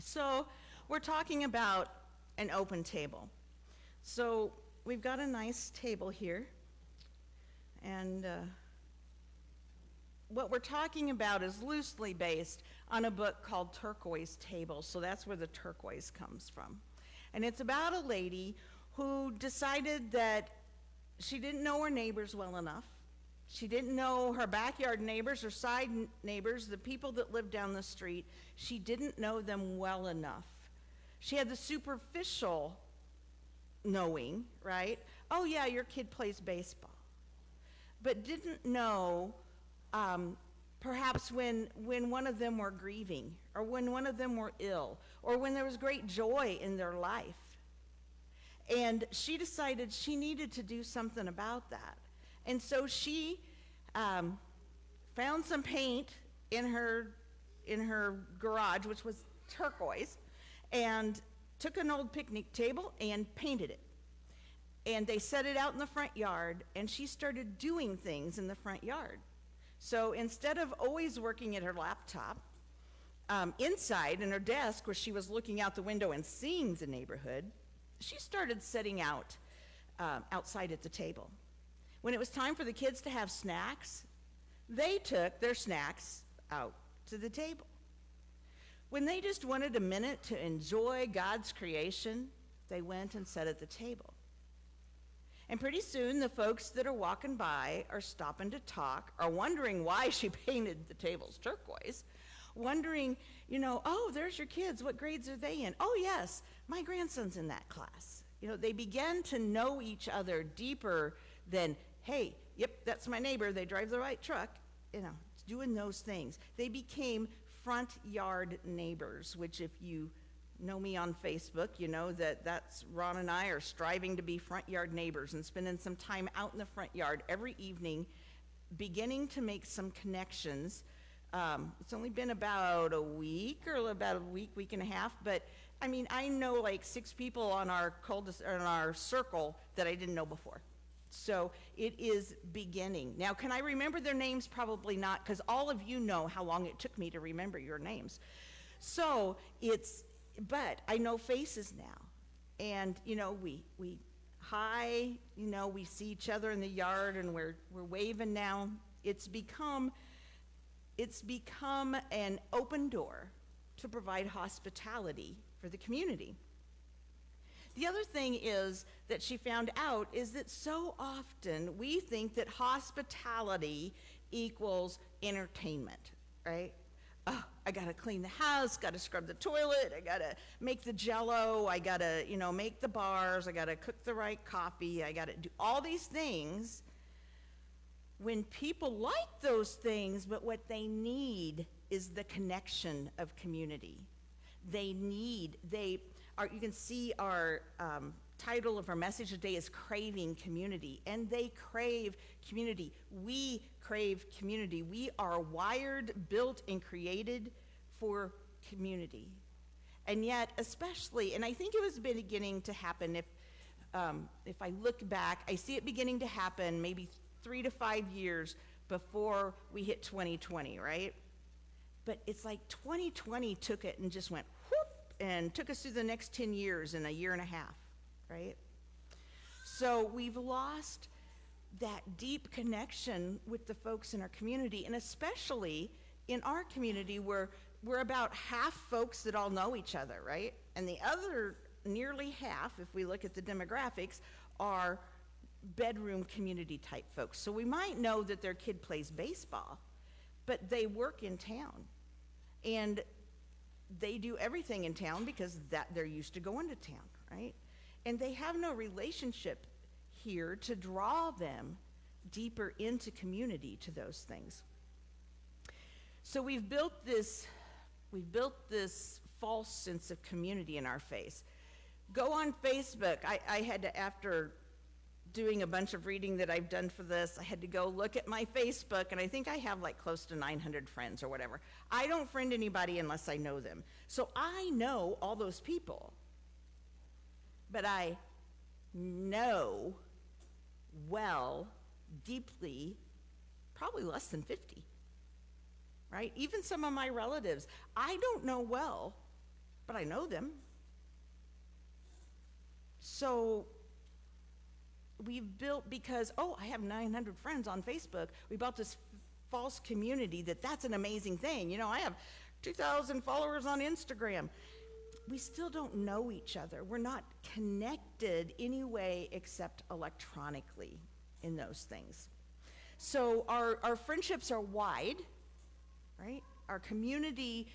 So we're talking about an open table. So we've got a nice table here, and what we're talking about is loosely based on a book called Turquoise Table, so that's where the turquoise comes from. And it's about a lady who decided that she didn't know her neighbors well enough. She didn't know her backyard neighbors or side neighbors, the people that lived down the street. She didn't know them well enough. She had the superficial knowing, right? Oh yeah, your kid plays baseball. But didn't know perhaps when one of them were grieving, or when one of them were ill, or when there was great joy in their life. And she decided she needed to do something about that. And so she found some paint in her garage, which was turquoise, and took an old picnic table and painted it. And they set it out in the front yard, and she started doing things in the front yard. So instead of always working at her laptop, inside in her desk where she was looking out the window and seeing the neighborhood, she started setting out outside at the table. When it was time for the kids to have snacks, they took their snacks out to the table. When they just wanted a minute to enjoy God's creation, they went and sat at the table. And pretty soon, the folks that are walking by are stopping to talk, are wondering why she painted the tables turquoise, wondering, oh, there's your kids. What grades are they in? Oh, yes, my grandson's in that class. They began to know each other deeper than, hey, yep, that's my neighbor. They drive the right truck. Doing those things. They became front yard neighbors, which if you know me on Facebook, you know that's Ron and I are striving to be front yard neighbors and spending some time out in the front yard every evening, beginning to make some connections. It's only been about a week week and a half, but I know like 6 people on our circle that I didn't know before. So it is beginning. Now, can I remember their names? Probably not, because all of you know how long it took me to remember your names. So but I know faces now. And, we hi, we see each other in the yard and we're waving now. It's become an open door to provide hospitality for the community. The other thing is that she found out is that so often we think that hospitality equals entertainment, right? Oh, I gotta clean the house, gotta scrub the toilet, I gotta make the jello, I gotta, make the bars, I gotta cook the right coffee, I gotta do all these things. When people like those things, but what they need is the connection of community. You can see our title of our message today is Craving Community, and they crave community. We crave community. We are wired, built, and created for community. And yet, especially, and I think it was beginning to happen, if I look back, I see it beginning to happen maybe 3 to 5 years before we hit 2020, right? But it's like 2020 took it and just went whoop, and took us through the next 10 years in a year and a half, right? So we've lost that deep connection with the folks in our community, and especially in our community where we're about half folks that all know each other, right? And the other nearly half, if we look at the demographics, are bedroom community type folks. So we might know that their kid plays baseball, but they work in town. And they do everything in town because they're used to going to town, right? And they have no relationship here to draw them deeper into community to those things. So we've built this false sense of community in our face. Go on Facebook. I had to, after doing a bunch of reading that I've done for this, I had to go look at my Facebook, and I think I have like close to 900 friends or whatever. I don't friend anybody unless I know them. So I know all those people, but I know well, deeply, probably less than 50, right? Even some of my relatives, I don't know well, but I know them. So we've built, because, I have 900 friends on Facebook, we built this false community that's an amazing thing. I have 2,000 followers on Instagram. We still don't know each other. We're not connected anyway except electronically in those things. So our friendships are wide, right? Our community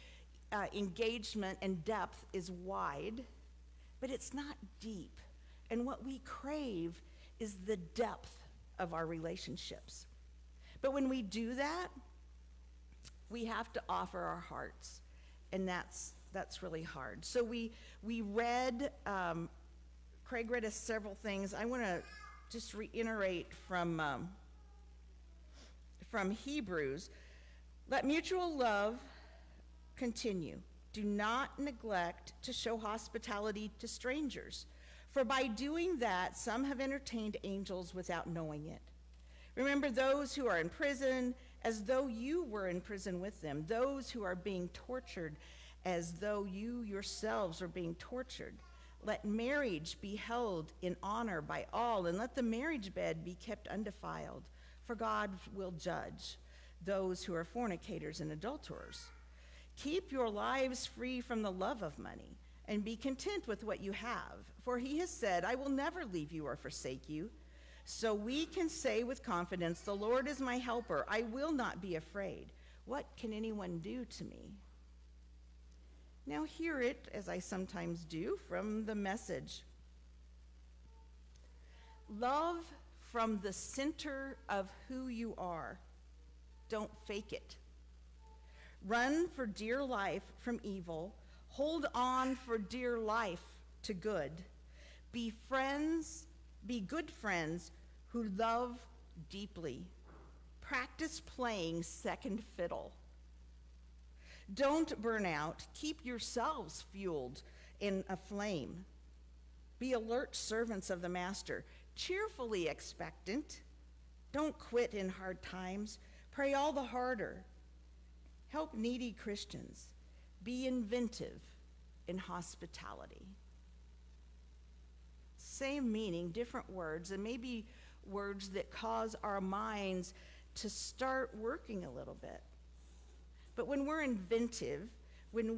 engagement and depth is wide, but it's not deep. And what we crave is the depth of our relationships. But when we do that, we have to offer our hearts, and that's really hard. So we read, Craig read us several things. I want to just reiterate from Hebrews. Let mutual love continue. Do not neglect to show hospitality to strangers, for by doing that, some have entertained angels without knowing it. Remember those who are in prison as though you were in prison with them, those who are being tortured as though you yourselves are being tortured. Let marriage be held in honor by all, and let the marriage bed be kept undefiled, for God will judge those who are fornicators and adulterers. Keep your lives free from the love of money, and be content with what you have, for he has said, I will never leave you or forsake you. So we can say with confidence, the Lord is my helper. I will not be afraid. What can anyone do to me? Now hear it, as I sometimes do, from the Message. Love from the center of who you are. Don't fake it. Run for dear life from evil. Hold on for dear life to good. Be good friends who love deeply. Practice playing second fiddle. Don't burn out. Keep yourselves fueled in a flame. Be alert servants of the master, cheerfully expectant. Don't quit in hard times. Pray all the harder. Help needy Christians. Be inventive in hospitality. Same meaning, different words, and maybe words that cause our minds to start working a little bit. But when we're inventive, when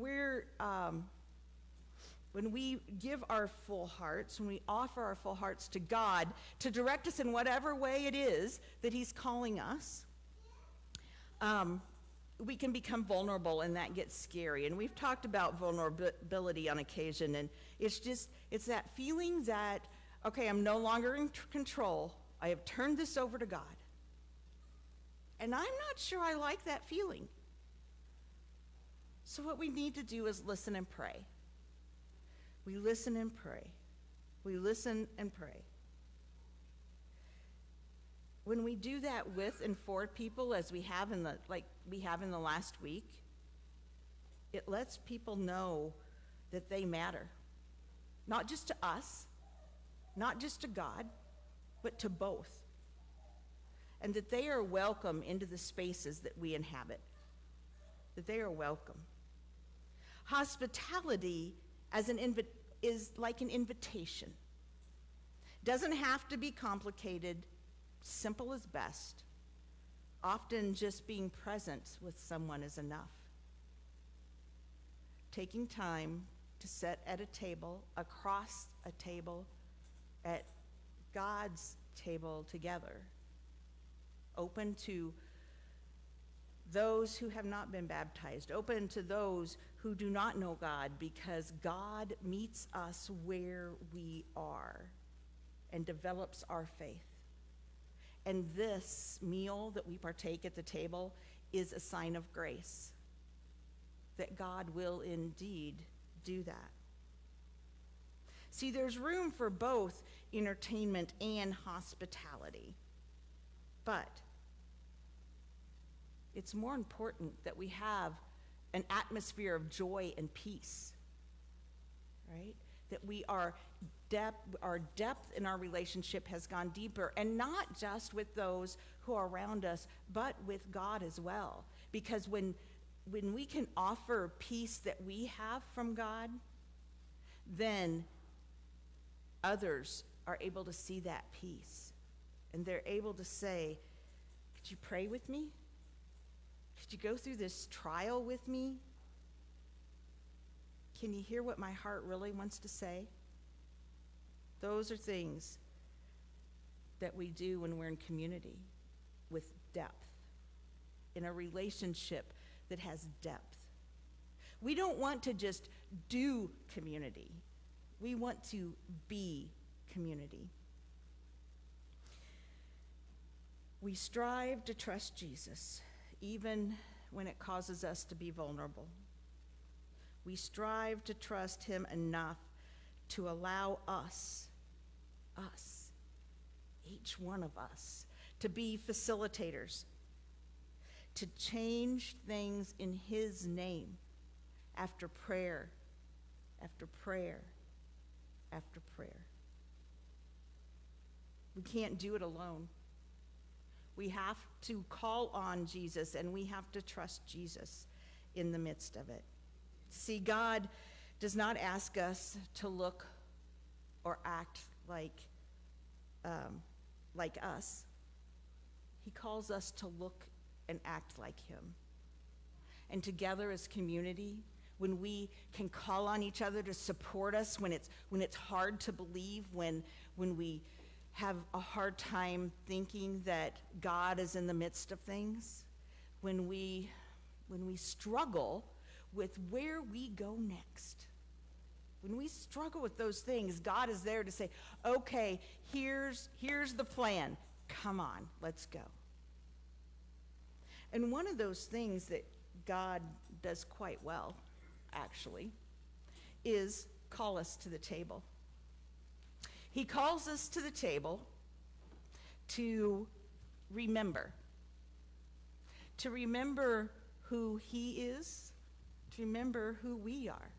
we give our full hearts, when we offer our full hearts to God to direct us in whatever way it is that he's calling us, we can become vulnerable, and that gets scary. And we've talked about vulnerability on occasion, and it's that feeling that, okay, I'm no longer in control. I have turned this over to God. And I'm not sure I like that feeling. So what we need to do is listen and pray. We listen and pray. We listen and pray. When we do that with and for people, as we have in the last week, it lets people know that they matter. Not just to us, not just to God, but to both. And that they are welcome into the spaces that we inhabit. That they are welcome. Hospitality is like an invitation. Doesn't have to be complicated. Simple is best. Often just being present with someone is enough. Taking time to sit at a table, across a table, at God's table together. Open to those who have not been baptized. Open to those who do not know God, because God meets us where we are and develops our faith. And this meal that we partake at the table is a sign of grace, that God will indeed do that. See, there's room for both entertainment and hospitality, but it's more important that we have an atmosphere of joy and peace, right? That our depth in our relationship has gone deeper, and not just with those who are around us, but with God as well. Because when when we can offer peace that we have from God, then others are able to see that peace. And they're able to say, could you pray with me? Could you go through this trial with me? Can you hear what my heart really wants to say? Those are things that we do when we're in community with depth, in a relationship that has depth. We don't want to just do community. We want to be community. We strive to trust Jesus, even when it causes us to be vulnerable. We strive to trust him enough to allow us, each one of us, to be facilitators, to change things in his name after prayer, after prayer, after prayer. We can't do it alone. We have to call on Jesus, and we have to trust Jesus in the midst of it. See, God does not ask us to look or act like us. He calls us to look and act like him. And together as community, when we can call on each other to support us when it's hard to believe, when we have a hard time thinking that God is in the midst of things, when we struggle with where we go next. When we struggle with those things, God is there to say, okay, here's the plan. Come on, let's go. And one of those things that God does quite well, actually, is call us to the table. He calls us to the table to remember who he is, to remember who we are.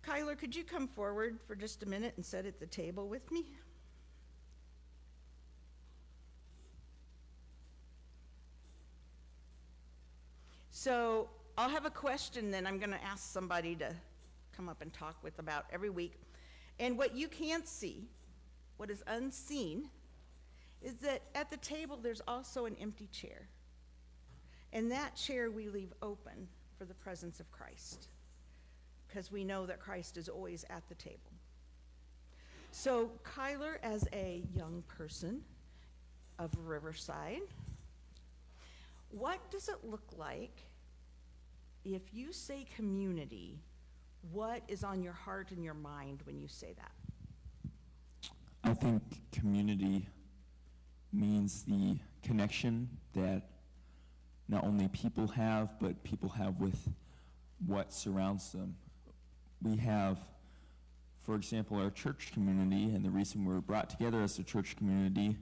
Kyler, could you come forward for just a minute and sit at the table with me? So I'll have a question that I'm going to ask somebody to come up and talk with about every week. And what you can't see, what is unseen, is that at the table there's also an empty chair. And that chair we leave open for the presence of Christ, because we know that Christ is always at the table. So Kyler, as a young person of Riverside, what does it look like if you say community? What is on your heart and your mind when you say that? I think community means the connection that not only people have, but people have with what surrounds them. We have, for example, our church community, and the reason we're brought together as a church community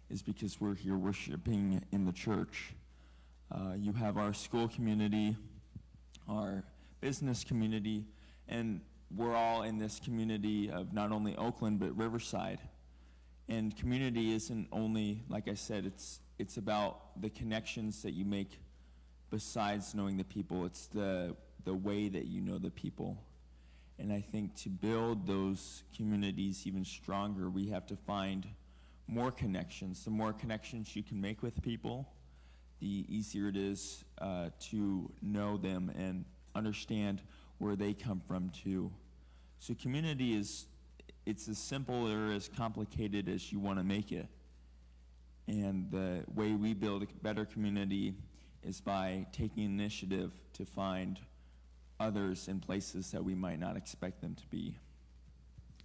is because we're here worshiping in the church. You have our school community, our business community, and we're all in this community of not only Oakland, but Riverside. And community isn't only, like I said, it's about the connections that you make besides knowing the people. It's the way that you know the people. And I think to build those communities even stronger, we have to find more connections. The more connections you can make with people, the easier it is to know them and understand where they come from too. So community it's as simple or as complicated as you want to make it. And the way we build a better community is by taking initiative to find others in places that we might not expect them to be.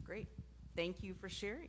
Great. Thank you for sharing.